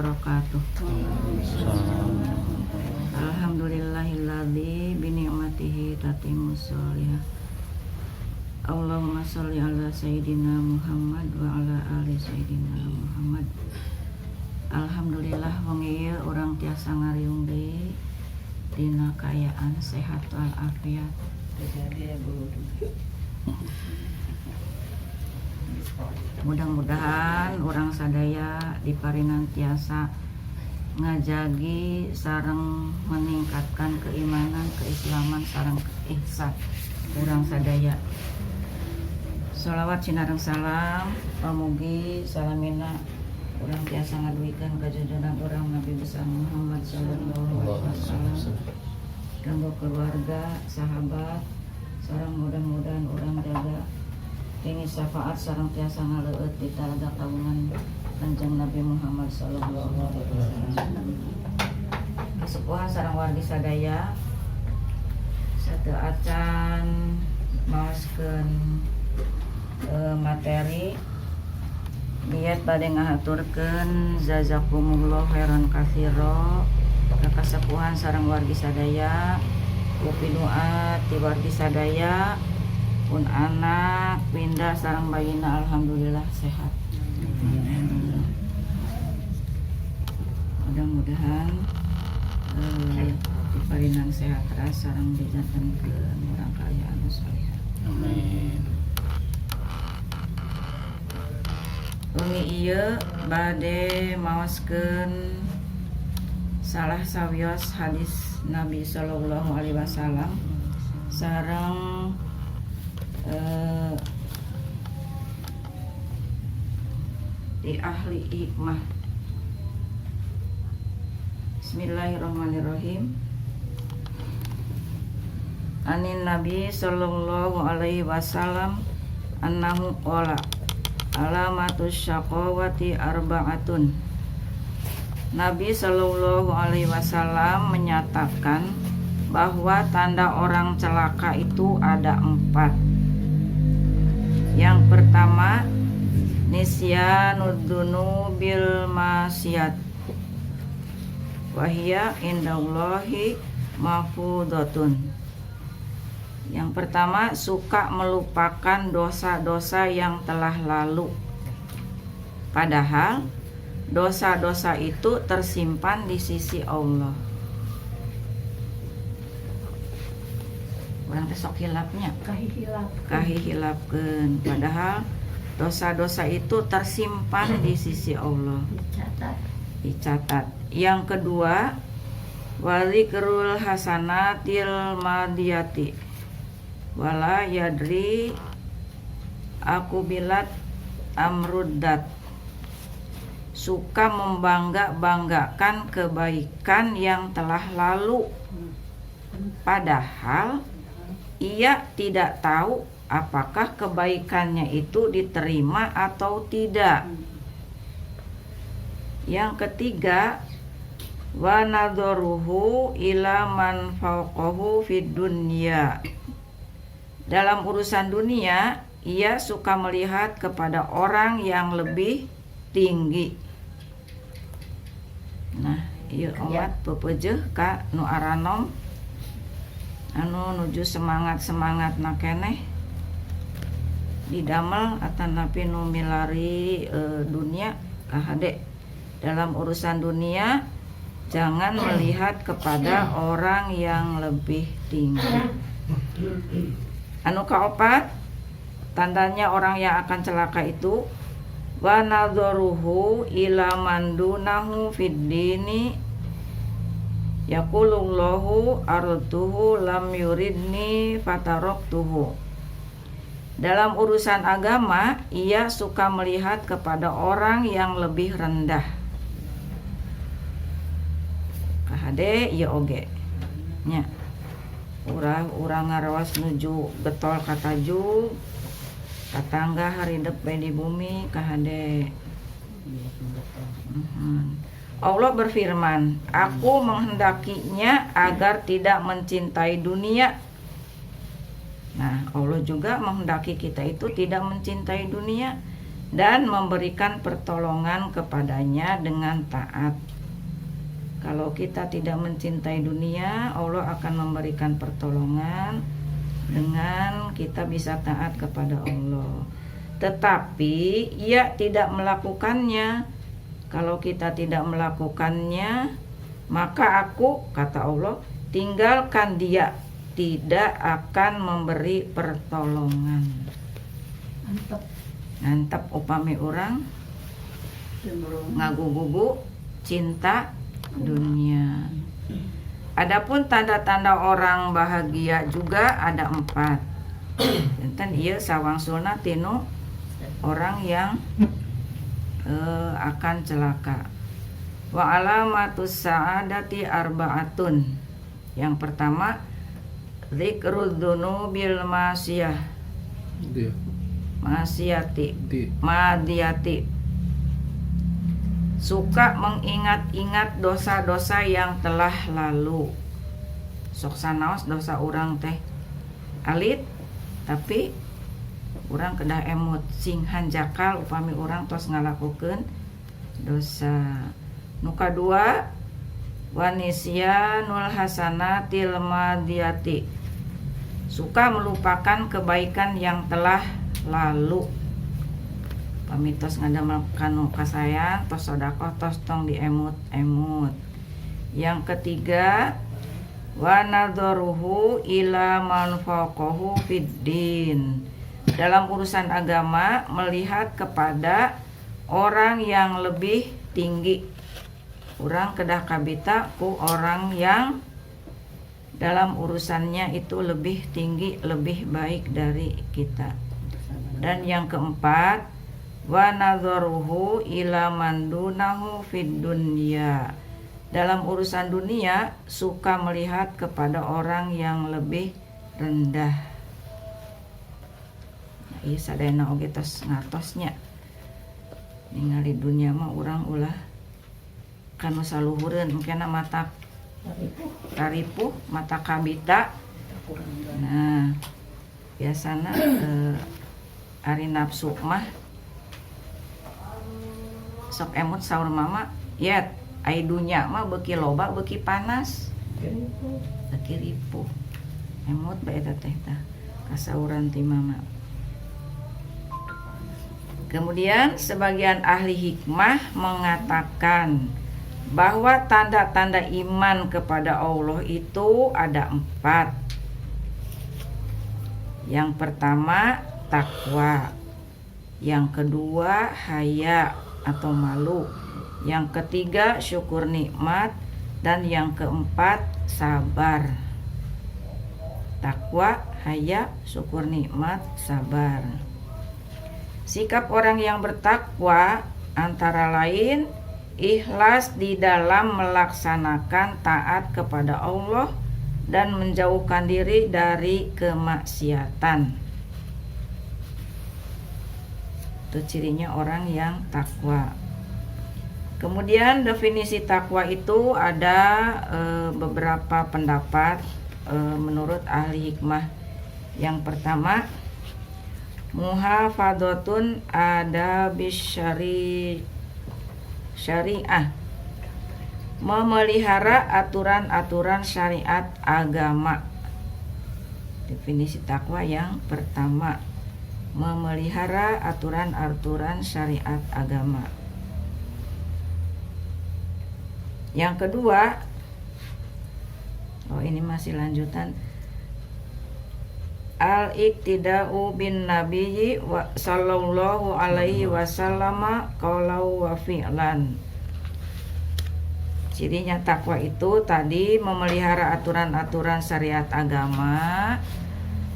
wabarakatuh. Alhamdulillahilladzi bini'matihi tatimmus sholihah. Allahumma sholli ala sayyidina Muhammad wa ala ali sayyidina Muhammad. Alhamdulillah wong ieu urang tiasa ngariung deui dina kaayaan sehat wal afiat. Mudah-mudahan orang sadaya diparinan tiasa ngajagi sareng meningkatkan keimanan, keislaman sareng ihsan urang sadaya. Sholawat sinareng salam pamugi salamina urang tiasa ngaduikeun ka junjungan urang Nabi besar Muhammad sallallahu alaihi wasallam, kanggo keluarga, sahabat, sareng mudah-mudahan urang jaga tinggi syafaat sareng tiasa ngaleueut di talaga kaungan Kanjeng Nabi Muhammad sallallahu alaihi wasallam. Kasupuhan sareng wargi sadaya sateu acan maoskeun materi niat bade ngahaturkeun jazakumullah khairan katsira ka kasapuhan sareng wargi sadaya, upi doa ti wargi sadaya pun anak pindah sareng bayina alhamdulillah sehat. Mudah-mudahan diparinan sehat ras sareng dijantenkeun urang kaya anu salehah. Amin. Wengi ieu bade maoskeun salah sawios hadis Nabi sallallahu alaihi wasallam sareng di ahli hikmah. Bismillahirrahmanirrahim. Anin Nabi sallallahu alaihi wasallam annahu qala alamatus syaqawati arba'atun. Nabi sallallahu alaihi wasallam menyatakan bahwa tanda orang celaka itu ada 4. Yang pertama, nisyanud dunubil masyad wahia indallahi mahfudatun. Yang pertama, suka melupakan dosa-dosa yang telah lalu, padahal dosa-dosa itu tersimpan di sisi Allah. Urang teh sok hilapnya kahihilapkeun, padahal dosa-dosa itu tersimpan di sisi Allah, dicatat. Yang kedua, walikrul hasanatil madiyati wala yadri aku bilat amruddat. Suka membangga-banggakan kebaikan yang telah lalu, padahal ia tidak tahu apakah kebaikannya itu diterima atau tidak. Yang ketiga, wa nadharuhu ila man fawqahu fid dunya. Dalam urusan dunia, ia suka melihat kepada orang yang lebih tinggi. Nah, ieu omat pepeujeuh ka nu aranom anu nuju semangat na keneh didamel atanapi nu milari dunia kahade. Dalam urusan dunia jangan melihat kepada orang yang lebih tinggi. Anu kaopat, tandanya orang yang akan celaka itu wa nadharuhu ila man dunahu fid dini yaqulullahu arduhu lam yuridni fataroktuhu. Dalam urusan agama, ia suka melihat kepada orang yang lebih rendah. Kahade ieu oge nya. Urang ngaraos nuju getol kataju tatangga haridep bae di bumi kahade. Allah berfirman, aku menghendakinya agar tidak mencintai dunia. Nah, Allah juga menghendaki kita itu tidak mencintai dunia. dan memberikan pertolongan kepadanya dengan taat. Kalau kita tidak mencintai dunia, Allah akan memberikan pertolongan dengan kita bisa taat kepada Allah. Tetapi ia tidak melakukannya. Kalau kita tidak melakukannya, maka aku, kata Allah, tinggalkan dia, tidak akan memberi pertolongan. Mantap upami orang ngagugugu cinta dunia. Adapun tanda-tanda orang bahagia juga ada 4. Enten ieu sawangsulna tinu orang yang akan celaka. Wa alamatus sa'adati arba'atun. Yang pertama, dzikrud dzunubil masiyah. Madiyati. Suka mengingat-ingat dosa-dosa yang telah lalu. Sok sanaos dosa urang teh alit, tapi urang kedah emot sing hanjakal upami urang tos ngalakukeun dosa. Nu kadua, wanisyanul hasanatil madiyati. Suka melupakan kebaikan yang telah lalu. Pamitos ngadamel kanu kasayang tos sedekah tos tong diemut-emut. Yang ketiga, wa nadharuhu ila man faqahu fiddin. Dalam urusan agama melihat kepada orang yang lebih tinggi. Urang kedah kabita ku orang yang dalam urusannya itu lebih tinggi, lebih baik dari kita. Dan yang keempat, wa nadharuhu ila man dunahu fid dunya. Dalam urusan dunia suka melihat kepada orang yang lebih rendah. Nah, ieu sadayana oge tos ngatosnya. Ningali dunia mah urang ulah kanu saluhureun mungkin mata karipuh, mata kabita. Nah, biasana ari nafsu mah sok emut saur mama, yet ai dunya mah beuki loba beuki panas. Beuki ripuh. Emut bae eta teh tah kasauran ti mama. Kemudian sebagian ahli hikmah mengatakan bahwa tanda-tanda iman kepada Allah itu ada 4. Yang pertama takwa, yang kedua haya atau malu, yang ketiga syukur nikmat, dan yang keempat sabar. Takwa, haya, syukur nikmat, sabar. Sikap orang yang bertakwa antara lain ikhlas di dalam melaksanakan taat kepada Allah dan menjauhkan diri dari kemaksiatan. Itu cirinya orang yang takwa. Kemudian definisi takwa itu ada beberapa pendapat menurut ahli hikmah. Yang pertama, muhafadzatun adabis syariah, memelihara aturan-aturan syariat agama. Definisi takwa yang pertama, memelihara aturan-aturan syariat agama. Yang kedua, ini masih lanjutan, al-iqtida'u bin nabiyyi sallallahu alaihi wasallama qaulan wa fi'lan. Cirinya takwa itu tadi memelihara aturan-aturan syariat agama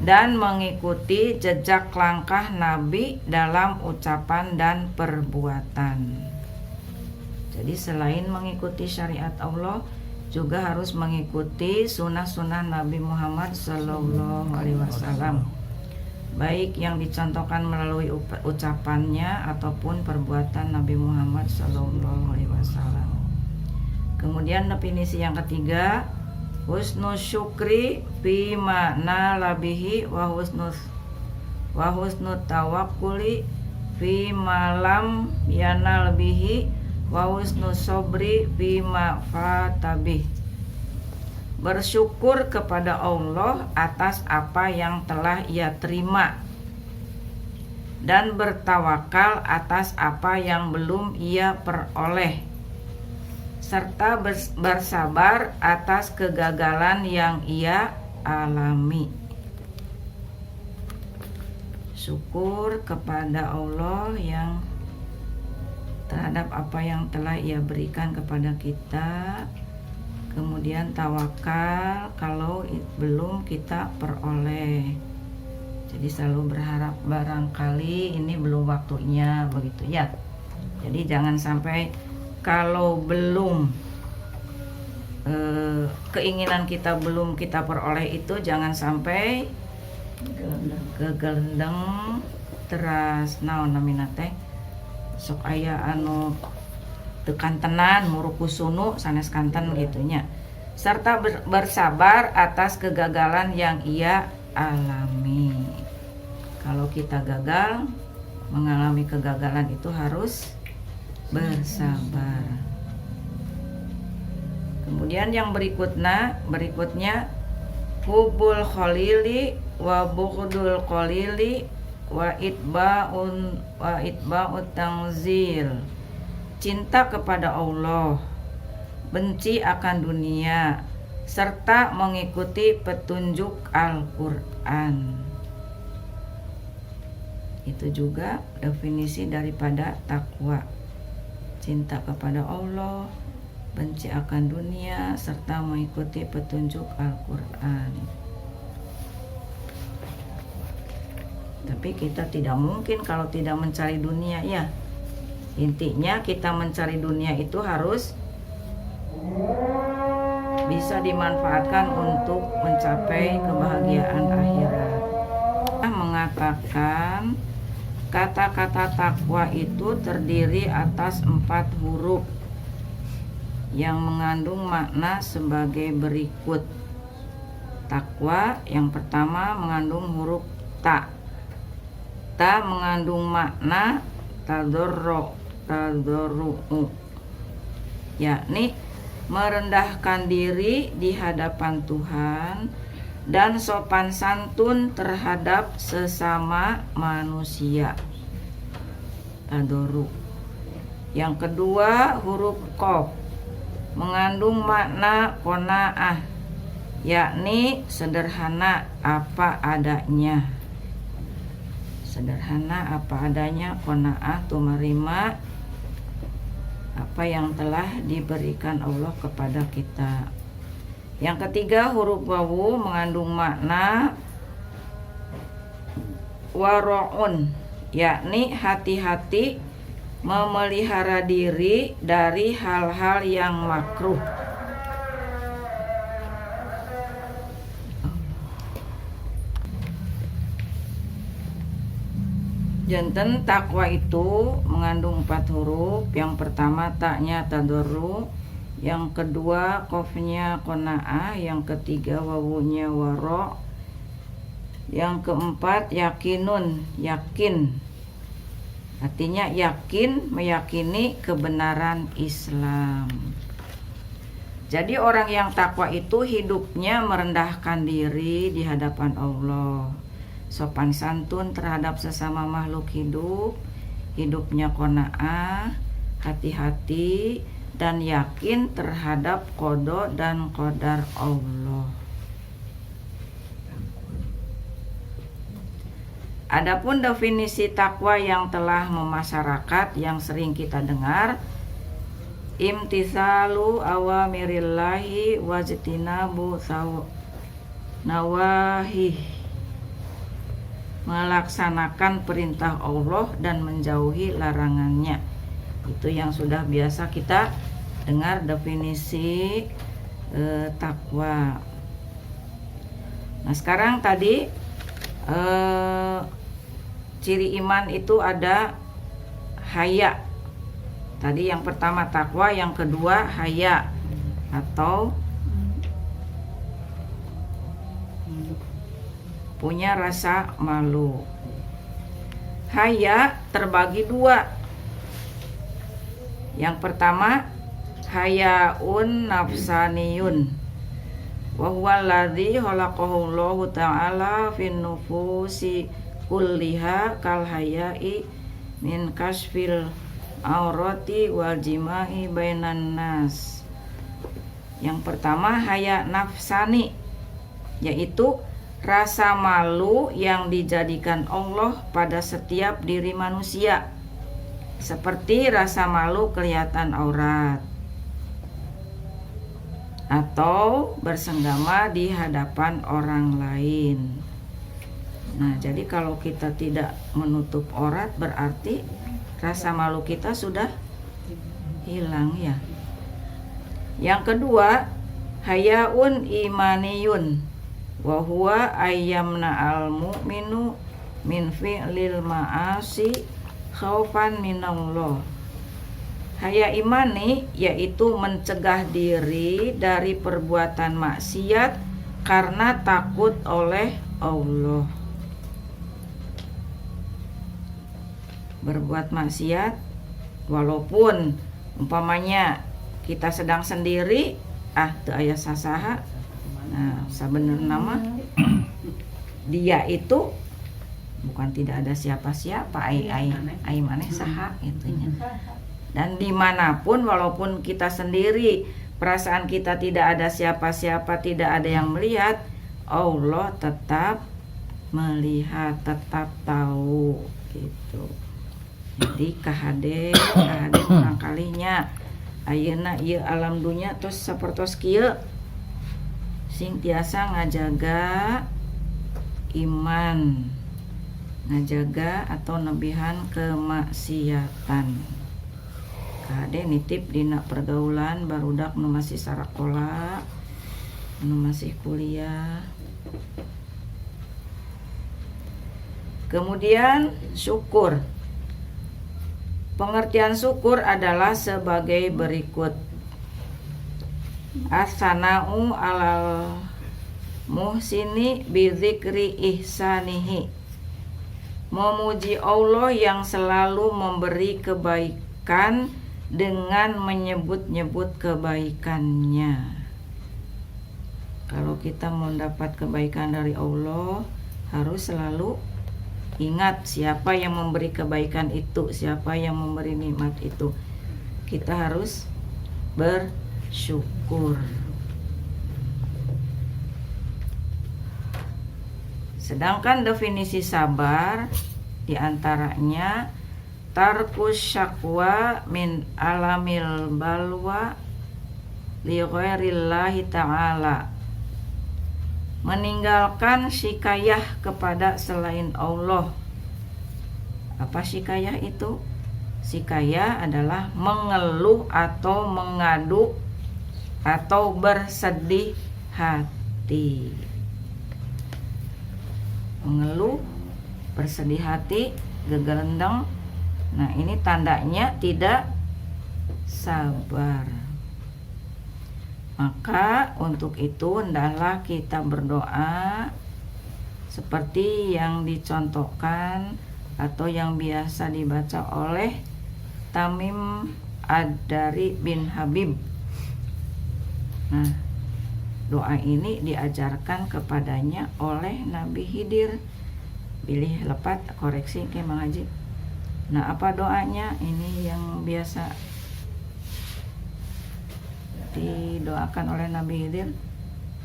dan mengikuti jejak langkah Nabi dalam ucapan dan perbuatan. Jadi selain mengikuti syariat Allah, juga harus mengikuti sunnah-sunnah Nabi Muhammad Sallallahu Alaihi Wasallam, baik yang dicontohkan melalui ucapannya ataupun perbuatan Nabi Muhammad Sallallahu Alaihi Wasallam. Kemudian definisi yang ketiga, husnul syukri bima nalabihi wa husnul tawakkuli fi malam yanal bihi wa husnus sobri fi ma fatabih. Bersyukur kepada Allah atas apa yang telah ia terima dan bertawakal atas apa yang belum ia peroleh, serta bersabar atas kegagalan yang ia alami. Syukur kepada Allah yang terhadap apa yang telah ia berikan kepada kita, kemudian tawakal kalau belum kita peroleh. Jadi selalu berharap barangkali ini belum waktunya, begitu ya. Jadi jangan sampai kalau belum keinginan kita belum kita peroleh itu, jangan sampai kegelendeng teras naon namina teh sok aya anu tekan tenan muruku sunu sanes kanten gitunya, serta bersabar atas kegagalan yang ia alami. Kalau kita gagal, mengalami kegagalan itu harus bersabar. Kemudian yang berikutnya hubul khalili wa bughdul qalili wa itba'ut tangzil. Cinta kepada Allah, benci akan dunia, serta mengikuti petunjuk Al-Qur'an. Itu juga definisi daripada takwa. Cinta kepada Allah, benci akan dunia, serta mengikuti petunjuk Al-Qur'an. Tapi kita tidak mungkin kalau tidak mencari dunia ya. Intinya kita mencari dunia itu harus bisa dimanfaatkan untuk mencapai kebahagiaan akhirat. Mengatakan kata-kata takwa itu terdiri atas 4 huruf yang mengandung makna sebagai berikut. Takwa yang pertama mengandung huruf ta. Ta mengandung makna tadorru'u, yakni merendahkan diri di hadapan Tuhan dan sopan santun terhadap sesama manusia. Tadoru. Yang kedua huruf qaf mengandung makna qanaah, yakni sederhana apa adanya. Sederhana apa adanya, qanaah itu menerima apa yang telah diberikan Allah kepada kita. Yang ketiga huruf wawu mengandung makna wara'un, yakni hati-hati memelihara diri dari hal-hal yang makruh. Janten takwa itu mengandung 4 huruf. Yang pertama taknya tadorru, yang kedua qafnya qanaah, yang ketiga wawunya wara, yang keempat yakinun, yakin. Artinya yakin, meyakini kebenaran Islam. Jadi orang yang takwa itu hidupnya merendahkan diri di hadapan Allah, sopan santun terhadap sesama makhluk hidup, hidupnya qanaah, hati-hati dan yakin terhadap qada dan qadar Allah. Adapun definisi takwa yang telah memasyarakat yang sering kita dengar, imtithalu awamirillahi wajtinabu nawahih, melaksanakan perintah Allah dan menjauhi larangannya. Itu yang sudah biasa kita dengar definisi takwa. Nah sekarang tadi ciri iman itu ada haya. Tadi yang pertama takwa, yang kedua haya atau punya rasa malu. haya terbagi dua. Yang pertama hayaun nafsaniyun, wa huwa alladzi khalaqahu Allah ta'ala fin nufusi kulliha kal haya'i min kasfil aurati wal jima'i bainan nas. Yang pertama haya nafsani, yaitu rasa malu yang dijadikan Allah pada setiap diri manusia, seperti rasa malu kelihatan aurat atau bersenggama di hadapan orang lain. Nah, jadi kalau kita tidak menutup aurat berarti rasa malu kita sudah hilang ya. Yang kedua, hayaun imaniyun, wa huwa ayyamna al mu'minu min fi'lil ma'asi khaufan minallah. Haya imani yaitu mencegah diri dari perbuatan maksiat karena takut oleh Allah. Berbuat maksiat walaupun umpamanya kita sedang sendiri, teu aya sasaha. Nah, sebenarnya nama dia itu bukan tidak ada siapa-siapa, ai maneh saha itunya. Dan dimanapun walaupun kita sendiri, perasaan kita tidak ada siapa-siapa, tidak ada yang melihat, Allah tetap melihat, tetap tahu gitu. Jadi kahade urang kalinya ayeuna ieu alam dunya tos sapertos kieu sing tiasa ngajaga iman, ngajaga atau nebihan kemaksiatan. Kade nitip dina pergaulan barudak nu masih sarakola, nu masih kuliah. Kemudian syukur. Pengertian syukur adalah sebagai berikut. As-sana'u alal muhsini bi dzikri ihsanihi. Memuji Allah yang selalu memberi kebaikan dengan menyebut-nyebut kebaikannya. Kalau kita mau mendapat kebaikan dari Allah, harus selalu ingat siapa yang memberi kebaikan itu, siapa yang memberi nikmat itu. Kita harus bersyukur. Sedangkan definisi sabar diantaranya tarkus syakwa min alamil balwa li ghairillahi ta'ala, meninggalkan syikayah kepada selain Allah. Apa syikayah itu? Syikayah adalah mengeluh atau mengadu atau bersedih hati. Mengeluh, bersedih hati, gegelendeng. Nah, ini tandanya tidak sabar. Maka untuk itu hendaklah kita berdoa seperti yang dicontohkan atau yang biasa dibaca oleh Tamim Ad-Dari bin Habib. Nah, doa ini diajarkan kepadanya oleh Nabi Khidir. Pilih lepat, koreksi ke Mang Haji. Nah, apa doanya? Ini yang biasa didoakan oleh Nabi Khidir.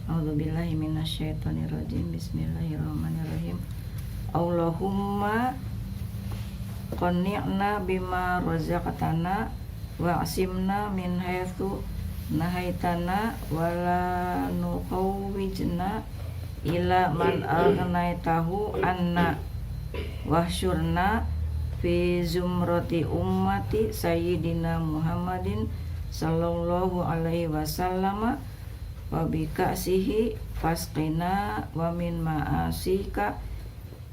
A'udzubillahi minasyaitonirrajim. Bismillahirrahmanirrahim. Allahumma qanni'na bima razaqtana wa'simna min haitsu nahaitana wala nuqawwijna ila man agnaitahu anna wahsyurna fi zumrati ummati sayyidina Muhammadin sallallahu alaihi wasallam wa bikasihi fasqina wa min ma'asika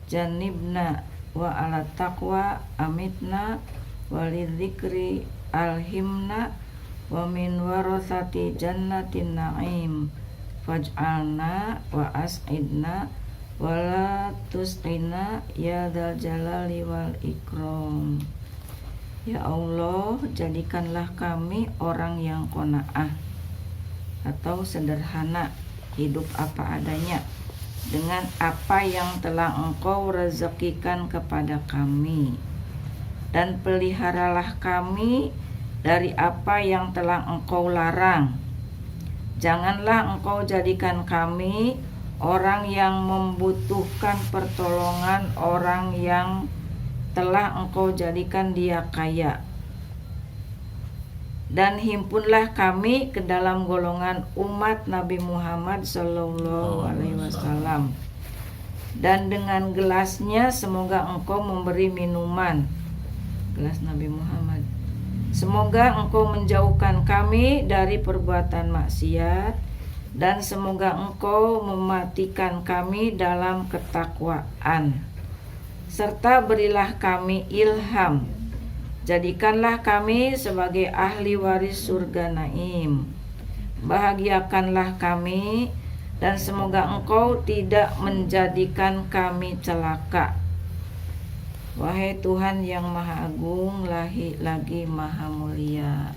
janibna wa ala taqwa amitna walidzikri alhimna wa min warasati jannatin na'im faj'alna wa as'idna wala tusqina ya dzal jalali wal ikram. Ya Allah, jadikanlah kami orang yang qanaah atau sederhana, hidup apa adanya dengan apa yang telah Engkau rezekikan kepada kami, dan peliharalah kami dari apa yang telah Engkau larang. Janganlah Engkau jadikan kami orang yang membutuhkan pertolongan orang yang telah Engkau jadikan dia kaya. Dan himpunlah kami ke dalam golongan umat Nabi Muhammad sallallahu alaihi wasallam. Dan dengan gelasnya semoga Engkau memberi minuman, gelas Nabi Muhammad. Semoga Engkau menjauhkan kami dari perbuatan maksiat, dan semoga Engkau mematikan kami dalam ketakwaan. Serta berilah kami ilham, jadikanlah kami sebagai ahli waris surga naim. Bahagiakanlah kami, dan semoga Engkau tidak menjadikan kami celaka. Wahai Tuhan yang Maha Agung lagi Maha Mulia.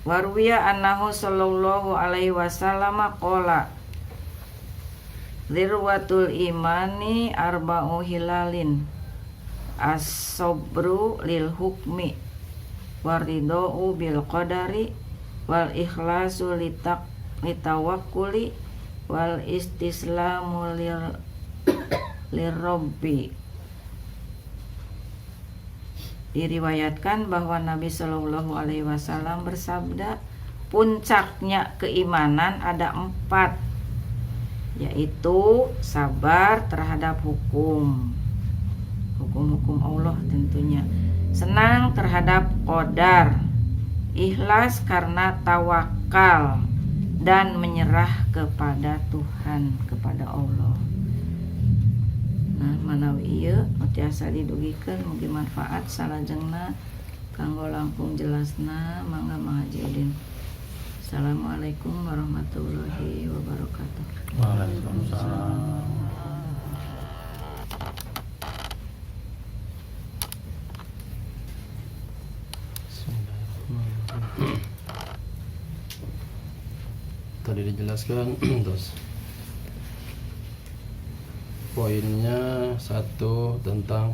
Warwiya annahu sallallahu alaihi wasallam qala Dzirwatul imani arba'u hilalin as-sabru lil hukmi waridau bil qadari wal ikhlasu litawakkuli wal istislamu lirabbi. Diriwayatkan bahwa Nabi Shallallahu Alaihi Wasallam bersabda, puncaknya keimanan ada 4, yaitu sabar terhadap hukum-hukum Allah tentunya, senang terhadap qadar, ikhlas karena tawakal, dan menyerah kepada Tuhan, kepada Allah. Nah, manawi ieu tiasa didugikeun mugi manfaat salajengna kanggo langkung jelasna. Mangga Mahaji Udin. Assalamualaikum warahmatullahi wabarakatuh. Waalaikumsalam. Tadi dijelaskan terus poinnya 1 tentang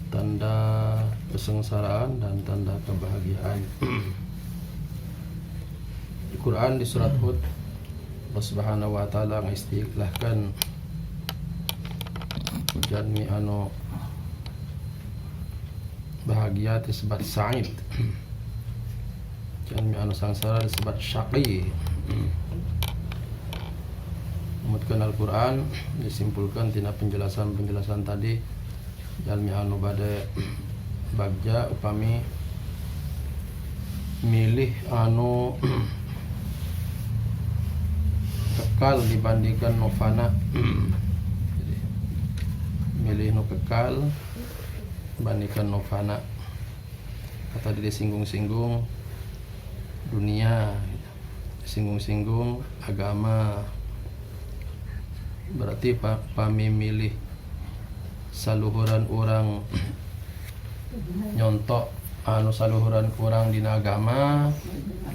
tanda kesengsaraan dan tanda kebahagiaan. Di Quran di surat Hud, Allah Subhanahu wa taala ngistilahkan jami anu bahagia disebut sa'id, jami anu sangsara disebut syaqi. Kemudian Al-Quran disimpulkan tina penjelasan tadi, jalmi anu bade bagja upami milih anu kekal dibandingkan nu fana. Milih nu kekal dibandingkan nu fana. Kata dia singgung-singgung dunia, singgung-singgung agama. Berarti pami milih saluhuran orang nyontok anu saluhuran kurang dina agama,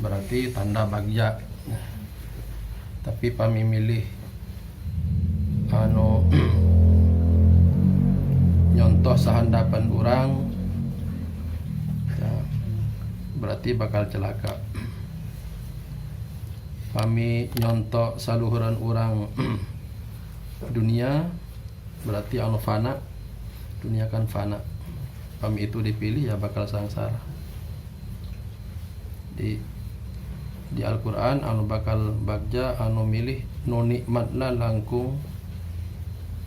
berarti tanda bagja. Tapi pami milih anu nyontok sahandapan orang, ya, berarti bakal celaka. Pami nyontok saluhuran orang dunia, berarti anu fana, dunia kan fana. Kami itu dipilih ya bakal sangsara. Di Al-Quran anu bakal bagja anu milih nu nikmatna langkung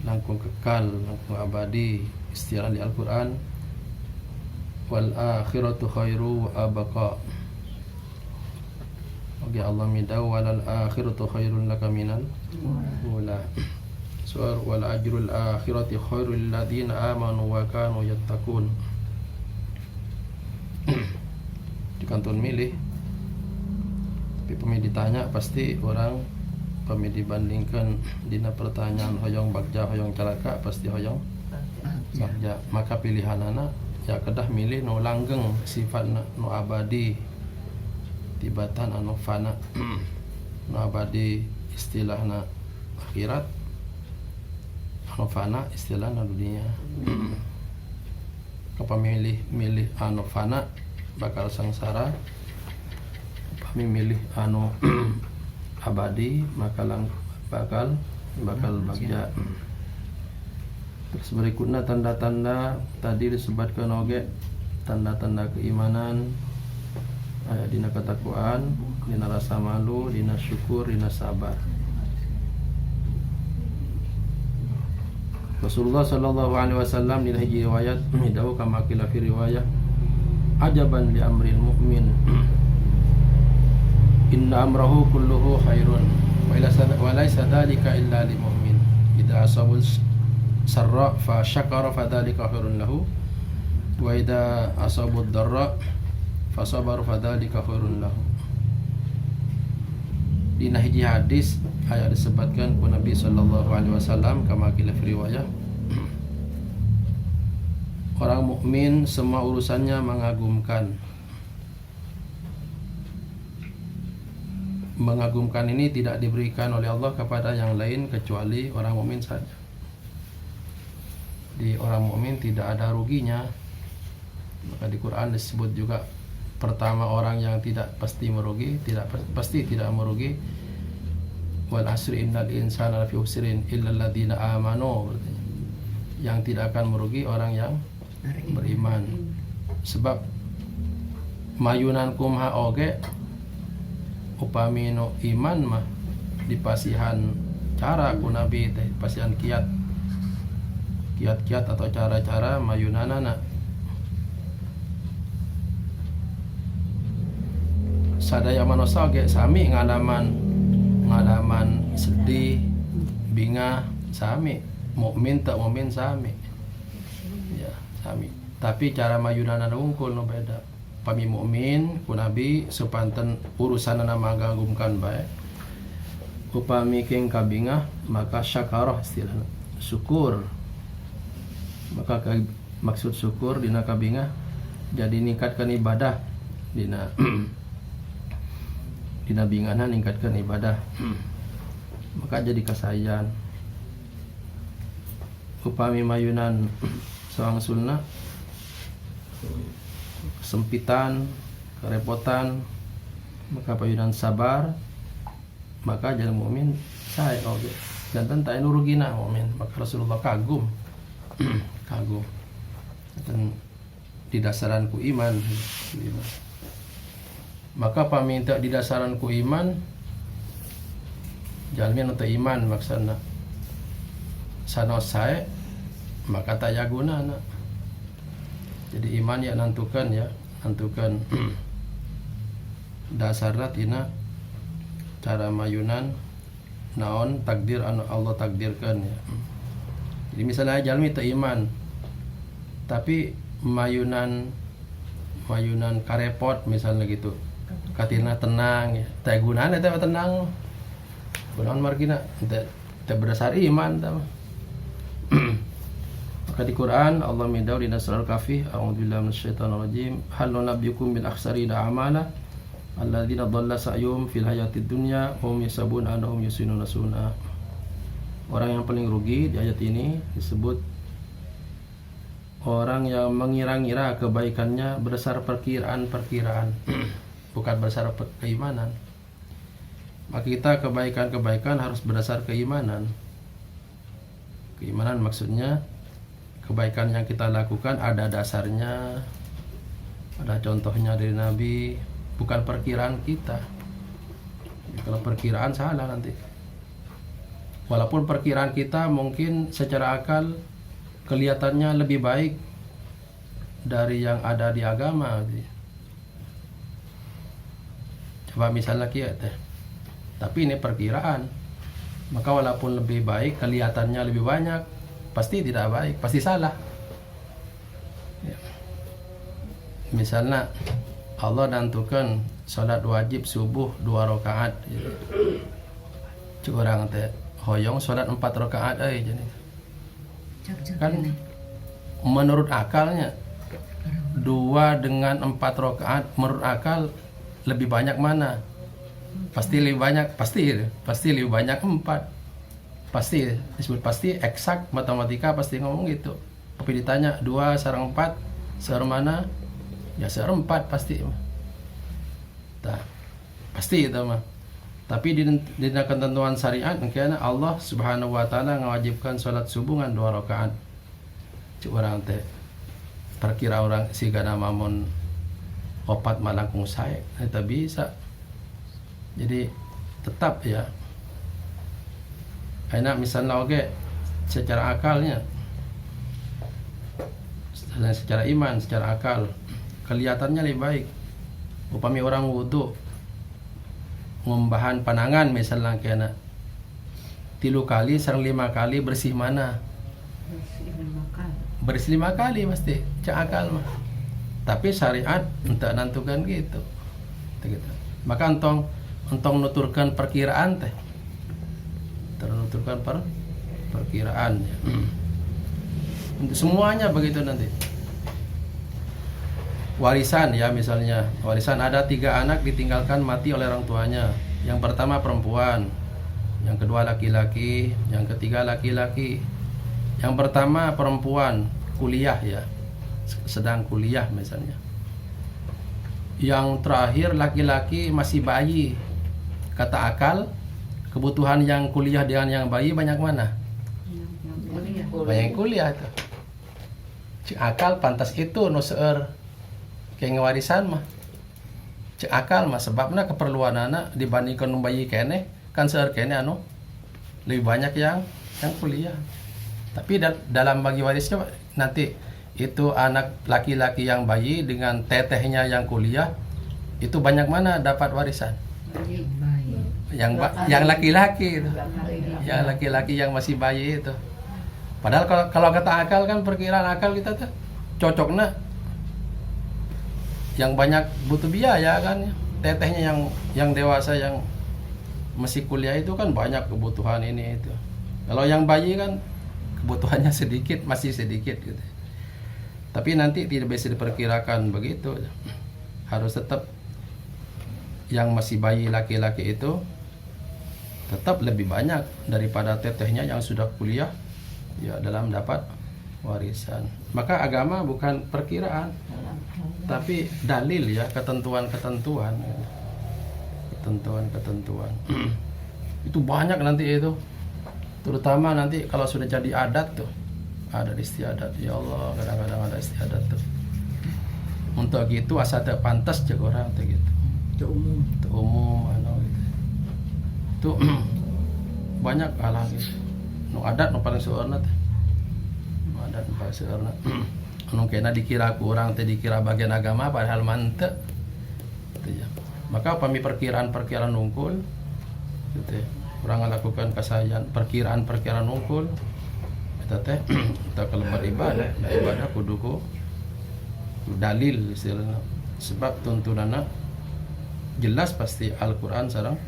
kekal, langkung abadi. Istilah di Al-Quran, wal akhiratu khairu wa abqa. Oke, Allah midau walal akhiratu khairun laka minal ula. Surah wal ajrul akhirati khairul lil ladzina amanu wa kanu yattaqun. kantun milih. Tapi pemi ditanya pasti orang pemi dibandingkan dina pertanyaan hoyong bagja hoyong calaka pasti hoyong bagja. Maka pilihan anak ya kedah milih nu langgeng sifatna nu abadi tibatan anu fana. Nu abadi istilahna akhirat, anu fana istilahna dunia. Kapamilih milih anu fana bakal sengsara, pamilih anu abadi bakal bagja. Terus berikutnya tanda-tanda tadi disebutkan oge, tanda-tanda keimanan aya dina ketakwaan, dina rasa malu, dina syukur, dina sabar. Rasulullah sallallahu alaihi wasallam dina hiji riwayat midawu kama qila fi riwayah ajaban li amril mu'min inna amrahu kulluhu khairun wa laysa dhalika illa lil mu'min idza asabul sarra fa syakara fa dzalika khairun lahu wa idza asabud darra fa sabara fa dzalika khairun lahu. Dina hiji hadis aya disebutkan ku Nabi sallallahu alaihi wasallam kama qila fi riwayah orang mukmin semua urusannya mengagumkan. Mengagumkan ini tidak diberikan oleh Allah kepada yang lain kecuali orang mukmin saja. Di orang mukmin tidak ada ruginya. Maka di Quran disebut juga pertama orang yang tidak pasti merugi, pasti tidak merugi. Wal asri innal insana lafi khusrin illa alladziina amanu. Yang tidak akan merugi orang yang beriman. Sebab mayunan kumha oge upami no iman mah dipasihan cara ku Nabi teh pasihan kiat atau cara-cara mayunanana. Sadaya manusia ge sami ngalaman sedih, bingah sami, mukmin tak mukmin sami. Ya, sami. Tapi cara mayunana unggul no beda. Pami mukmin ku Nabi sepanten urusanana mangagumkan bae. Upami keng kabingah maka syakarah istilahna. Syukur. Maka maksud syukur dina kabingah jadi ningkatkan ibadah dina dina bingana ningkatkan ibadah. Maka jadi kasayan. Upami mayunan soang sunnah kesempitan, kerepotan, maka payunan sabar, maka jalan mukmin saya oke. Jantan tak anu rugina mukmin, maka Rasulullah kagum. Kagum. Dan didasaran ku iman. Maka paminta didasaran ku iman, jalmi anu teu iman maksudna. Sanos sae maka taya gunana. Jadi iman ya nantukan dasarna tina cara mayunan naon takdir anu Allah takdirkan ya. Jadi misalnya jalmi teu iman tapi mayunan karepot misalnya gitu. Katina tenang ya. Teh gunana teh tenang. Kunaon margina teh berdasar iman tah. Maka di Quran Allah midau di Surah Al-Kahfi, a'udzubillahi minasyaitonir rajim, hal nunabbiukum bil akhsarina a'mala alladzina dhalla sa'yuhum fil hayatid dunya wa hum yasabuna annahum yusinuna sun'a. Orang yang paling rugi di ayat ini disebut orang yang mengira-ngira kebaikannya berdasar perkiraan-perkiraan, bukan berdasar keimanan. Maka kita kebaikan-kebaikan harus berdasar keimanan. Keimanan maksudnya kebaikan yang kita lakukan ada dasarnya, ada contohnya dari Nabi, bukan perkiraan kita. Kalau perkiraan salah nanti. Walaupun perkiraan kita mungkin secara akal kelihatannya lebih baik dari yang ada di agama. Coba misalnya kita, tapi ini perkiraan. Maka walaupun lebih baik, kelihatannya lebih banyak, pasti tidak baik, pasti salah. Ya. Misalnya Allah nantukan salat wajib subuh 2 rakaat. Cik orang teh hoyong salat 4 rakaat jadi. Kan menurut akalnya 2 dengan 4 rakaat menurut akal lebih banyak mana? Pasti lebih banyak, pasti lebih banyak 4. Pasti disebut pasti, eksak, matematika pasti ngomong gitu. Tapi ditanya 2 sareng 4 seueur mana? Ya seueur 4 pasti. Tah, pasti itu mah. Tapi di ketentuan syariat karena Allah Subhanahu wa taala ngawajibkan salat subuh ngan 2 rakaat. Cuk orang teh perkira orang sigana mamun opat malangkung sae eta bisa. Jadi tetap ya. Enak misalnya oke secara akalnya, secara iman, secara akal kelihatannya lebih baik. Upami orang wudhu ngumbahan panangan misalnya kena 3 kali sareng 5 kali bersih mana? Bersih 5 kali pasti cak akal mah. Tapi syariat entah nantukan gitu. Maka entong nuturkan perkiraan teh. Ternuturkan perkiraan. Untuk semuanya begitu nanti. Warisan ya misalnya, warisan ada 3 anak ditinggalkan mati oleh orang tuanya. Yang pertama perempuan, yang kedua laki-laki, yang ketiga laki-laki. Yang pertama perempuan kuliah ya, sedang kuliah misalnya. Yang terakhir laki-laki masih bayi. Kata akal, kebutuhan yang kuliah dengan yang bayi banyak mana? Banyak kuliah tuh. Cik akal pantas itu nu seueur kayak ngewarisan mah. Cik akal mah sebabna keperluan anak dibandingkan bayi kene kan seueur kene anu lebih banyak yang kuliah. Tapi dalam bagi warisnya nanti itu anak laki-laki yang bayi dengan tetehnya yang kuliah itu banyak mana dapat warisan? Yang laki-laki itu, yang laki-laki yang masih bayi itu. Padahal kalau kata akal kan perkiraan akal kita tuh cocoknya yang banyak butuh biaya kan, tetehnya yang dewasa yang masih kuliah itu kan banyak kebutuhan ini itu. Kalau yang bayi kan kebutuhannya sedikit, masih sedikit gitu. Tapi nanti tidak bisa diperkirakan begitu. Harus tetap yang masih bayi laki-laki itu tetap lebih banyak daripada tetehnya yang sudah kuliah ya dalam dapat warisan. Maka agama bukan perkiraan tapi dalil ya, ketentuan-ketentuan. Ketentuan-ketentuan. Itu banyak nanti itu. Terutama nanti kalau sudah jadi adat tuh. Ada istiadat. Ya Allah, kadang-kadang ada istiadat tuh. Untuk gitu asa teu pantas jeung orang teh gitu. Teu umum anu gitu. Itu banyak alang gitu. Nu adat nu paling seueurna teh. Nu adat nu paling seueurna. Anu kena dikira ku urang teh dikira bagian agama padahal mah teu. Gitu ya. Maka pami perkiraan-perkiraan unggul gitu ya. Urang ngalakukan kasayan perkiraan-perkiraan unggul eta teh kita kalau beribadah, ibadah kudu dalil istilahna. Sebab tuntunanna jelas pasti Al-Qur'an sareng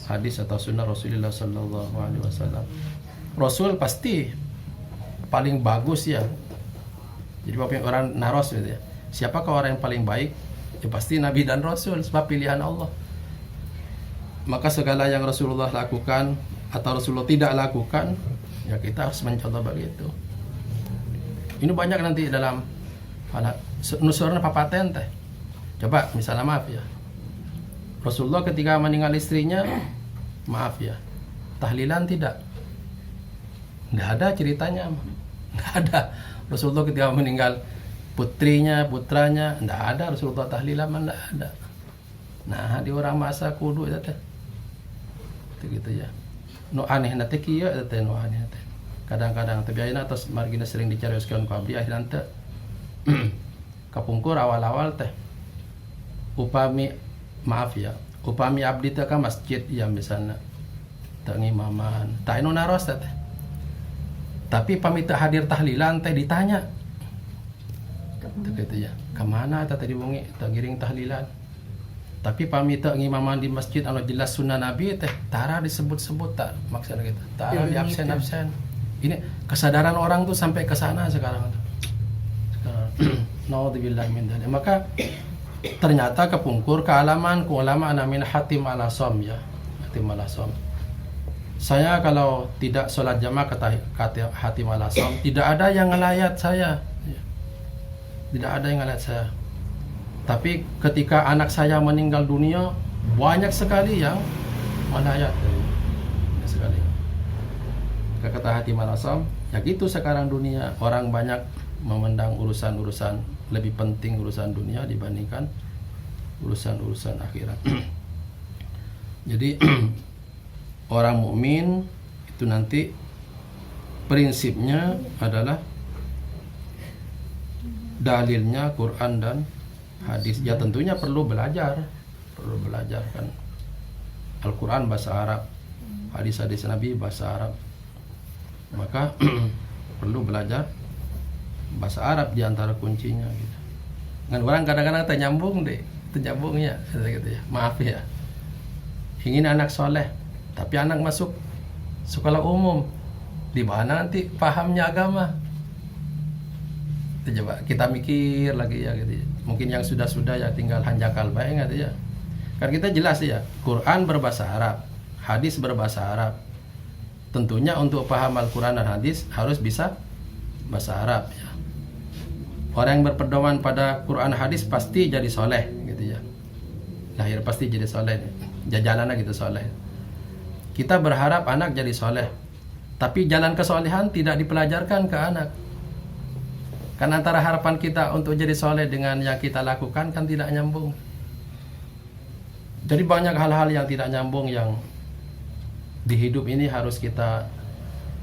hadis atau sunnah Rasulullah sallallahu alaihi wasallam. Rasul pasti paling bagus ya. Jadi bapak orang naros gitu ya. Siapakah orang yang paling baik? Ya pasti Nabi dan Rasul sebab pilihan Allah. Maka segala yang Rasulullah lakukan atau Rasulullah tidak lakukan, ya kita harus mencontoh begitu. Ini banyak nanti dalam nusurna papaten teh. Coba misalnya maaf ya. Rasulullah ketika meninggal istrinya, maaf ya, tahlilan tidak. Nggak ada ceritanya, nggak ada. Rasulullah ketika meninggal putrinya, putranya, nggak ada Rasulullah tahlilan, nggak ada. Nah di orang masa kudu itu teh, gitu ya. No aneh nanti kieu teh no aneh teh. Kadang-kadang tapi ayeuna tos margina sering dicarioskeun ku abdi akhirna teh kapungkur awal-awal teh. Upami maaf ya, upami abdi teh ka masjid ya misalnya teu ngimaman, tah anu naros teh. Tapi pami teu hadir tahlilan teh ditanya. Kata ya, kemana tak tadi bungi tak giring tahlilan. Tapi pami tak ngimaman di masjid anu jelas sunnah Nabi teh tara disebut-sebut tak maksudnya gitu. Tara di absen-absen. Ini kesadaran orang tuh sampai ke sana sekarang. Naudzubillah min dzalik. Maka ternyata kepungkur kealaman ku ulama namin Hatim al-Asam ya. Hatim al-Asam. Saya kalau tidak sholat jamaah kata Hatim al-Asam, tidak ada yang ngelayat saya. Tidak ada yang ngeliat saya. Tapi ketika anak saya meninggal dunia, banyak sekali yang melayat. Banyak sekali. Kata Hatim al-Asam, ya gitu sekarang dunia. Orang banyak memandang urusan-urusan lebih penting urusan dunia dibandingkan urusan-urusan akhirat. Jadi orang mukmin itu nanti prinsipnya adalah dalilnya Quran dan hadis. Ya tentunya perlu belajar kan. Al-Quran bahasa Arab, hadis-hadis Nabi bahasa Arab. Maka perlu belajar bahasa Arab di antara kuncinya gitu. Kan orang kadang-kadang ternyambungnya gitu ya. Maaf ya. Ingin anak soleh, tapi anak masuk sekolah umum, di mana nanti pahamnya agama? Coba kita mikir lagi ya gitu ya. Mungkin yang sudah ya tinggal hanjakal baik gitu ya. Kan kita jelas ya, Quran berbahasa Arab, hadis berbahasa Arab. Tentunya untuk paham Al-Quran dan hadis harus bisa bahasa Arab ya. Orang yang berpedoman pada Quran hadis pasti jadi soleh gitu ya. Lahir pasti jadi soleh, jajalannya gitu soleh. Kita berharap anak jadi soleh, tapi jalan kesolehan tidak dipelajarkan ke anak. Kan antara harapan kita untuk jadi soleh dengan yang kita lakukan kan tidak nyambung. Jadi banyak hal-hal yang tidak nyambung yang di hidup ini harus kita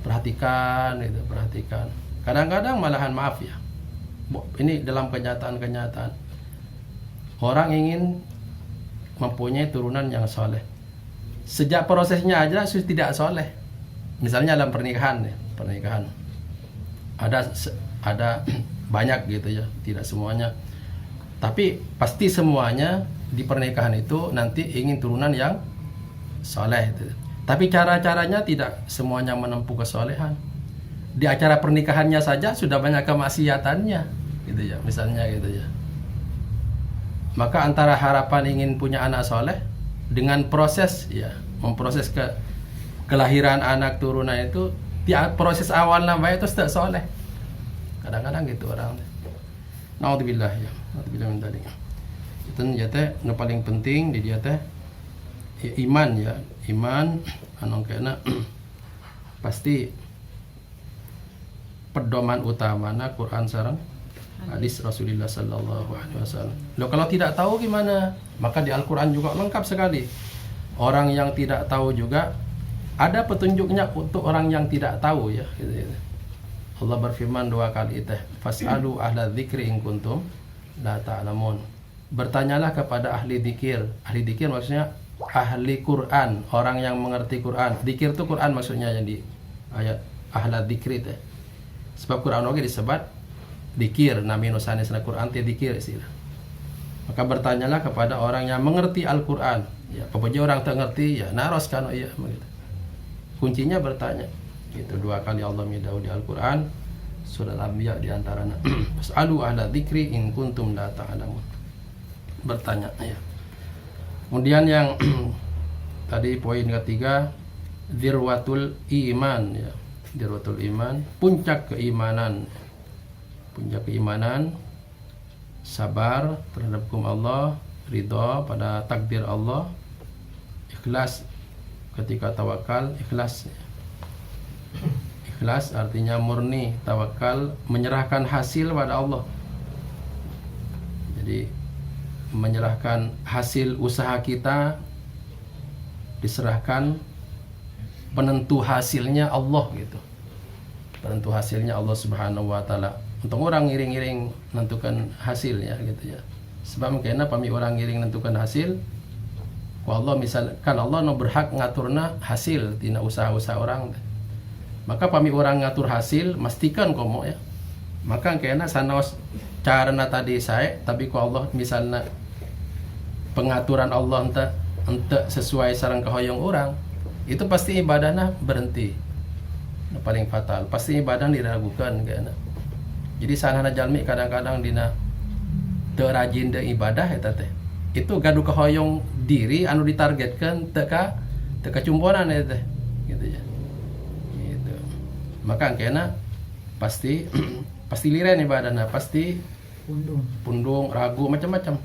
perhatikan gitu, perhatikan. Kadang-kadang malahan maaf ya. Ini dalam kenyataan-kenyataan. Orang ingin mempunyai turunan yang soleh. Sejak prosesnya aja sudah tidak soleh. Misalnya dalam pernikahan ya, pernikahan. Ada banyak gitu ya, tidak semuanya. Tapi pasti semuanya di pernikahan itu nanti ingin turunan yang soleh gitu. Tapi cara-caranya tidak semuanya menempuh kesolehan. Di acara pernikahannya saja sudah banyak kemaksiatannya gitu ya, misalnya gitu ya. Maka antara harapan ingin punya anak soleh dengan proses ya, memproses kelahiran anak turunan itu, proses awalnya baik itu tidak soleh. Kadang-kadang gitu orang. Naudzubillah ya. Naudzubillah min dzalik. Itu ya teh nu paling penting di dia teh ya, iman ya. Iman anu kena pasti pedoman utamana Quran sareng hadis Rasulullah sallallahu alaihi wasallam. Loh kalau tidak tahu gimana? Maka di Al-Qur'an juga lengkap sekali. Orang yang tidak tahu juga ada petunjuknya untuk orang yang tidak tahu ya gitu. Allah berfirman dua kali itu, fas'alu ahla dzikri in kuntum la ta'lamun. Bertanyalah kepada ahli dzikir. Ahli dzikir maksudnya ahli Quran, orang yang mengerti Quran. Dzikir itu Quran maksudnya yang di ayat ahla dzikri itu. Sebab Quran oke disebut dzikir, nami nusanes na Quran teh dzikir istilah. Maka bertanyalah kepada orang yang mengerti Al-Quran. Ya, pokoknya orang tak ngerti ya naros kan iya begitu. Kuncinya bertanya. Itu dua kali Allah menyebut di Al-Quran, surah Al-Anbiya di antaranya. Fas'alu ahla dzikri in kuntum la ta'lamun. Bertanya ya. Kemudian yang tadi poin ketiga, dzirwatul iman ya. Dzirwatul iman, puncak keimanan. Puncak keimanan, sabar terhadap hukum Allah, ridha pada takdir Allah, ikhlas ketika tawakal, ikhlas. Ikhlas artinya murni, tawakal menyerahkan hasil pada Allah. Jadi menyerahkan hasil usaha kita, diserahkan, penentu hasilnya Allah gitu. Penentu hasilnya Allah Subhanahu wa taala. Untuk orang ngiring-ngiring menentukan hasilnya gitu ya. Sebab karena pami orang ngiring menentukan hasil, ku Allah misalkan Allah no berhak ngaturna hasil tina usaha-usaha orang. Maka pami orang ngatur hasil, pastikan komo ya. Maka kena sanos carana tadi saya, tapi ku Allah misalnya pengaturan Allah ente sesuai sarang kehoyong orang, itu pasti ibadahnya berhenti. Nah, paling fatal, pasti ibadah diragukan kena. Jadi sanana jalmi kadang-kadang dina teu rajin de ibadah eta teh. Itu gaduh kehoyong diri anu ditargetkan teka cumponan eta teh. Gitu ya. Gitu. Maka kena pasti pasti liren ibadahna, pasti pundung, ragu macam-macam.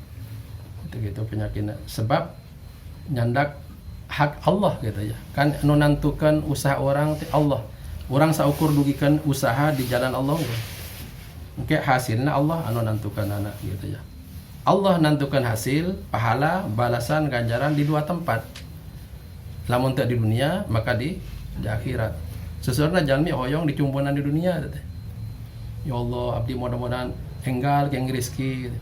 Gitu penyakitnya sebab nyandak hak Allah gitu ya kan anu nantukan usaha orang Allah saukur dugikan usaha di jalan Allah oke hasilnya Allah anu nantukan anak gitu ya Allah nantukan hasil pahala balasan ganjaran di dua tempat lamun teu di dunia maka di akhirat sesuatu jalmi hoyong dicumpunan di dunia gitu. Ya Allah abdi mudah-mudahan enggal keng rezeki gitu.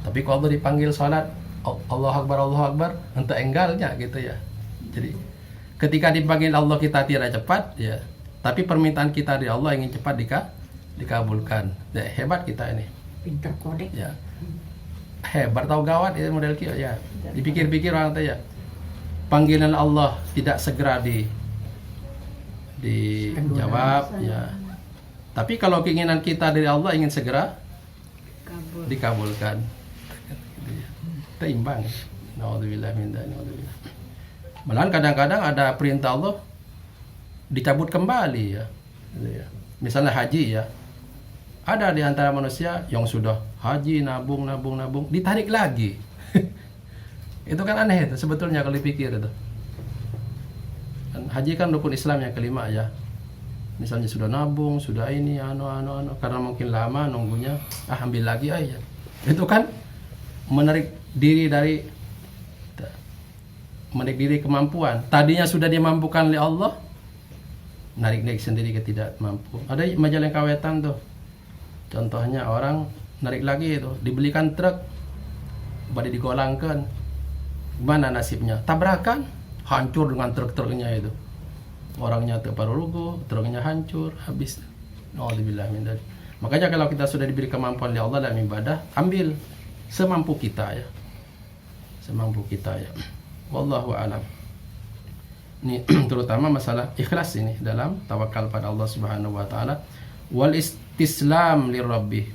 Tapi kalau Allah dipanggil sholat Allah Akbar ente enggalnya gitu ya. Jadi ketika dipanggil Allah kita tidak cepat ya, tapi permintaan kita di Allah ingin cepat dikabulkan. Ya, hebat kita ini. Pintar kodek. Ya. Hebat tahu gawat itu model kia ya. Dipikir-pikir orang teh ya. Panggilan Allah tidak segera dijawab ya. Tapi kalau keinginan kita dari Allah ingin segera dikabulkan. Teimbang. Naudzubillah min dzalik. Malahan kadang-kadang ada perintah Allah dicabut kembali ya. Gitu ya. Misalnya haji ya. Ada di antara manusia yang sudah haji nabung ditarik lagi. Itu kan aneh itu sebetulnya kalau dipikir itu. Haji kan rukun Islam yang kelima ya. Misalnya sudah nabung, sudah ini karena mungkin lama nunggunya, ambil lagi aja. Itu kan menarik diri kemampuan. Tadinya sudah dimampukan oleh Allah, narik sendiri ketidak mampu. Ada majalah yang kawetan tuh. Contohnya orang narik lagi itu, dibelikan truk, badi digolangkan. Gimana nasibnya? Tabrakan, hancur dengan truk-truknya itu. Orangnya terparuh, truknya hancur, habis. Naudzubillah min dzalik. Makanya kalau kita sudah diberi kemampuan oleh Allah dalam ibadah, ambil semampu kita ya. Wallahu a'lam. Ini terutama masalah ikhlas ini dalam tawakal pada Allah Subhanahu wa taala. Wal istislam lirabbi.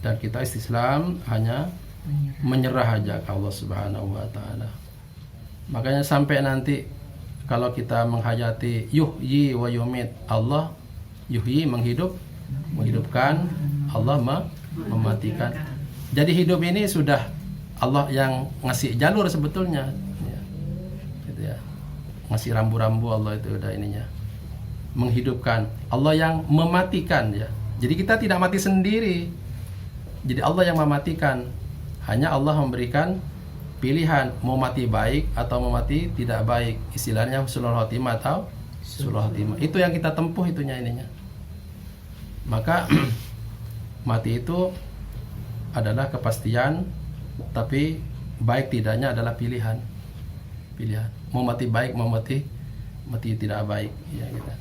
Dan kita istislam hanya menyerah aja ke Allah Subhanahu wa taala. Makanya sampai nanti kalau kita menghayati yuhyi wa yumit, Allah yuhyi menghidupkan, Allah mematikan. Jadi hidup ini sudah Allah yang ngasih jalur sebetulnya ya. Gitu ya. Ngasih rambu-rambu Allah itu udah ininya. Menghidupkan. Allah yang mematikan ya. Jadi kita tidak mati sendiri. Jadi Allah yang mematikan. Hanya Allah memberikan pilihan mau mati baik atau mau mati tidak baik. Istilahnya husnul khotimah atau su'ul khotimah. Itu yang kita tempuh itunya ininya. Maka mati itu adalah kepastian, tapi baik tidaknya adalah pilihan. Mau mati baik, mau mati tidak baik ya gitu.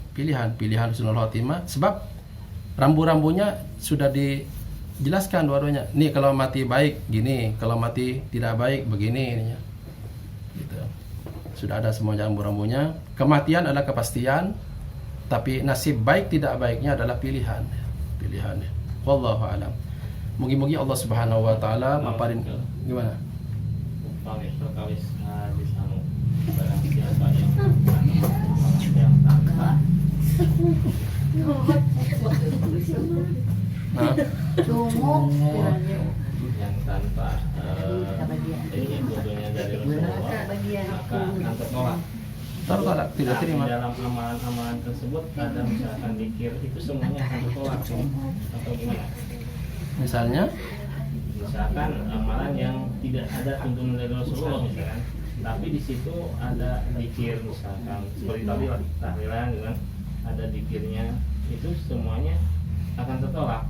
Pilihan husnul khotimah sebab rambu-rambunya sudah dijelaskan dua-duanya. Nih kalau mati baik gini, kalau mati tidak baik begini ininya. Gitu. Sudah ada semua rambu-rambunya. Kematian adalah kepastian, tapi nasib baik tidak baiknya adalah pilihan. Wallahu a'lam. Mugi-mugi Allah Subhanahu wa taala maparin gimana? Perkawis hadis anu barang siapa yang tanpa yang tanpa ini butuhnya dari Rasulullah maka akan tertolak. Tertolak, tidak terima. Dalam amalan-amalan tersebut ada misalkan zikir itu semuanya akan tertolak atau gimana? Misalkan amalan yang tidak ada tuntunan dari Rasulullah misalkan, tapi di situ ada zikir misalkan seperti tadi tahlilan dengan ada zikirnya, itu semuanya akan tertolak.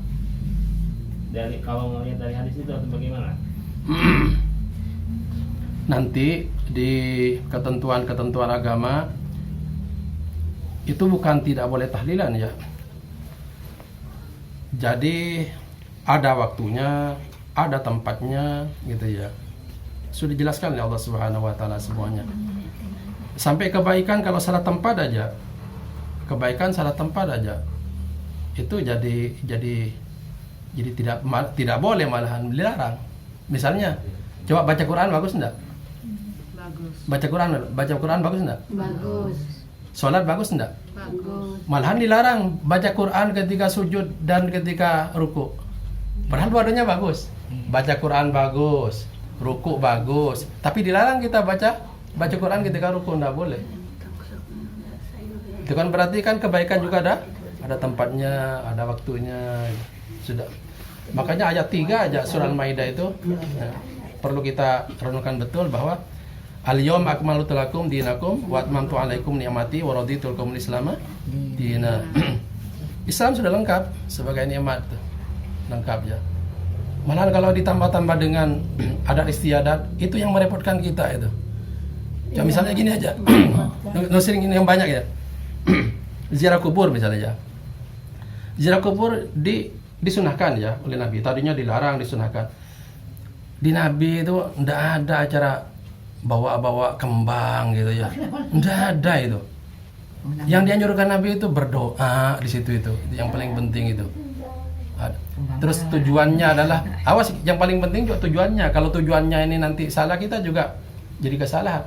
Dari kalau melihat dari hadis itu atau bagaimana? Nanti di ketentuan agama itu bukan tidak boleh tahlilan ya. Jadi ada waktunya, ada tempatnya gitu ya. Sudah dijelaskan oleh Allah Subhanahu wa taala semuanya. Sampai kebaikan kalau salah tempat aja. Kebaikan salah tempat aja. Itu jadi tidak boleh, malahan dilarang. Misalnya, coba baca Quran bagus enggak? Bagus. Baca Quran bagus enggak? Bagus. Sholat bagus enggak? Bagus. Malahan dilarang baca Quran ketika sujud dan ketika ruku. Padahal dua-duanya bagus. Baca Quran bagus, ruku bagus. Tapi dilarang kita baca Quran ketika ruku, enggak boleh. Itu kan berarti kan kebaikan juga ada tempatnya, ada waktunya. Sudah. Makanya ayat 3 aja surah Al-Maidah itu perlu kita renungkan betul bahwa Al-yawma akmaltu lakum dinakum wa atmamtu alaikum ni'mati wa raditu lakumul Islam dina. Islam sudah lengkap sebagai nikmat. Lengkap ya. Malah kalau ditambah-tambah dengan adat istiadat, itu yang merepotkan kita itu. Ya misalnya gini aja. Sering ini yang banyak ya. Ziarah kubur misalnya ya. Ziarah kubur disunahkan ya oleh Nabi. Tadinya dilarang, disunahkan. Di Nabi itu tidak ada acara bawa-bawa kembang gitu ya. Tidak ada itu. Yang dianjurkan Nabi itu berdoa di situ itu. Yang paling penting itu. Terus tujuannya adalah awas, yang paling penting juga tujuannya. Kalau tujuannya ini nanti salah, kita juga jadi kesalahan.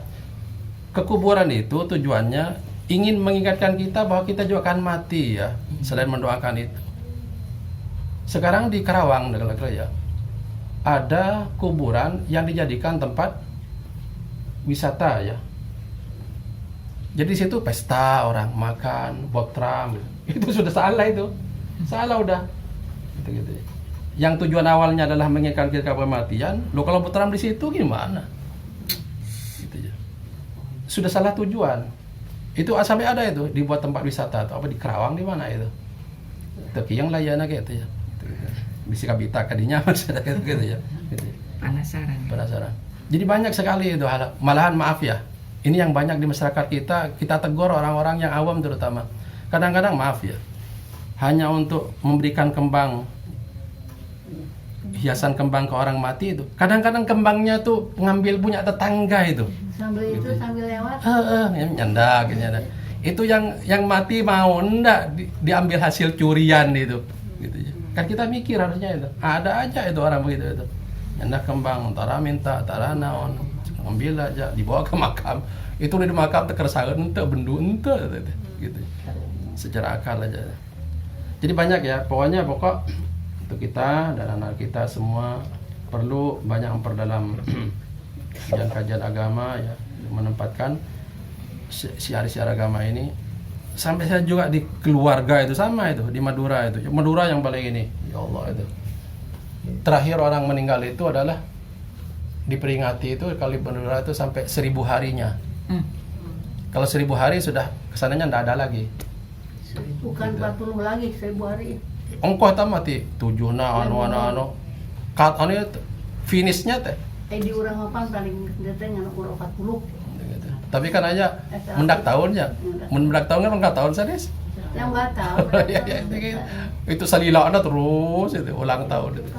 Kekuburan itu tujuannya ingin mengingatkan kita bahwa kita juga akan mati ya, selain mendoakan itu. Sekarang di Karawang ya, ada kuburan yang dijadikan tempat wisata ya. Jadi di situ pesta, orang makan, botram gitu. Itu sudah salah itu. Salah udah. Gitu. Yang tujuan awalnya adalah mengingatkan kita kematian, lo kalau botram di situ gimana? Gitu ya. Sudah salah tujuan. Itu sampai ada itu dibuat tempat wisata atau apa di Karawang di mana itu. Tapi yang layana gitu ya. Bisa kabita kadinya gitu ya. Gitu. Penasaran. Jadi banyak sekali itu hal. Malahan maaf ya. Ini yang banyak di masyarakat kita tegur orang-orang yang awam terutama. Kadang-kadang maaf ya. Hanya untuk memberikan kembang, hiasan kembang ke orang mati itu. Kadang-kadang kembangnya tuh ngambil punya tetangga itu. Sambil itu sambil lewat. Nyandak. Itu yang mati mau enggak diambil hasil curian itu. Gitu ya. Kan kita mikir harusnya itu. Ada aja itu orang begitu itu. Nyandak kembang, tara minta, tara naon, ambil aja, dibawa ke makam. Itu di makam terkeresakan ente bendu ente gitu. Secara akal aja. Jadi banyak ya, pokok untuk kita dan anak kita semua perlu banyak memperdalam kajian agama ya, menempatkan syiar-syiar agama ini. Sampai saya juga di keluarga itu sama itu, di Madura itu. Madura yang paling ini, ya Allah itu. Terakhir orang meninggal itu adalah diperingati itu kali Madura itu sampai 1000 harinya. Kalau 1000 hari sudah kesananya tidak ada lagi. Bukan 40 lagi 1000 hari. Ongkoh ta mati 7 na anu. Kat anu finishnya teh. Di urang mapan paling datang anu 40. Tapi kan aja mendak tahunnya. Mendak tahun kan enggak tahun sadis. Yang enggak tahu. Itu salilana terus itu ulang tahun itu.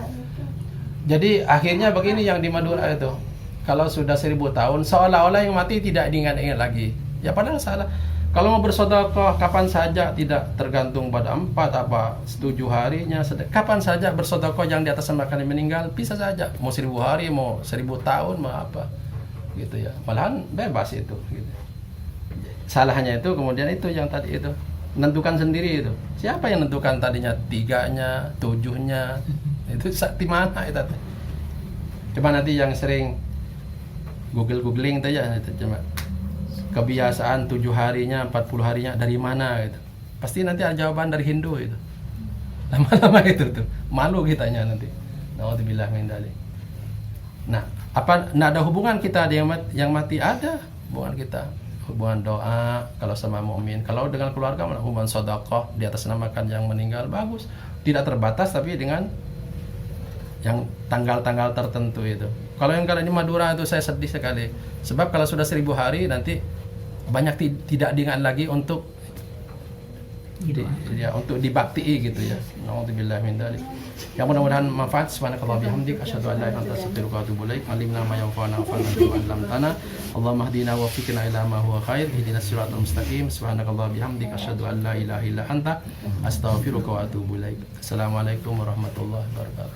Jadi akhirnya begini yang di Madura itu. Kalau sudah 1000 tahun seolah-olah yang mati tidak diingat-ingat lagi. Ya padahal salah. Kalau mau bersedekah kapan saja, tidak tergantung pada 4 apa 7 harinya. Kapan saja bersedekah yang di atas makan yang meninggal bisa saja. Mau 1000 hari, mau 1000 tahun, mau apa. Gitu ya. Malahan bebas itu gitu. Salahnya itu kemudian itu yang tadi itu menentukan sendiri itu. Siapa yang menentukan tadinya 3-nya, 7-nya? Itu di mana itu? Coba nanti yang sering googling itu ya itu coba. Kebiasaan 7 harinya, 40 harinya dari mana gitu. Pasti nanti ada jawaban dari Hindu itu. Lama-lama itu tuh. Malu kitanya nanti. Nauzubillah min dzalik. Nah, apa enggak ada hubungan kita yang mati ada hubungan kita. Hubungan doa kalau sama mukmin. Kalau dengan keluarga hubungan sedekah di atas namakan yang meninggal bagus. Tidak terbatas tapi dengan yang tanggal-tanggal tertentu itu. Kalau yang kali di Madura itu saya sedih sekali. Sebab kalau sudah 1000 hari nanti banyak tidak diingat lagi untuk Ya, untuk dibakti gitu ya. Nauzubillah min dzalik. Ya mudah-mudahan manfaat. Subhanakallah bihamdik asyhadu an la ilaha illa anta astaghfiruka wa atubu ilaik. Alimna ma yanfa'una wa fa'alna bima 'allamtana. Allahumma hdina wa fikna ila ma huwa khair. Ihdinas siratal mustaqim. Subhanakallah bihamdik asyhadu an la ilaha illa anta astaghfiruka wa atubu ilaik. Assalamualaikum warahmatullahi wabarakatuh.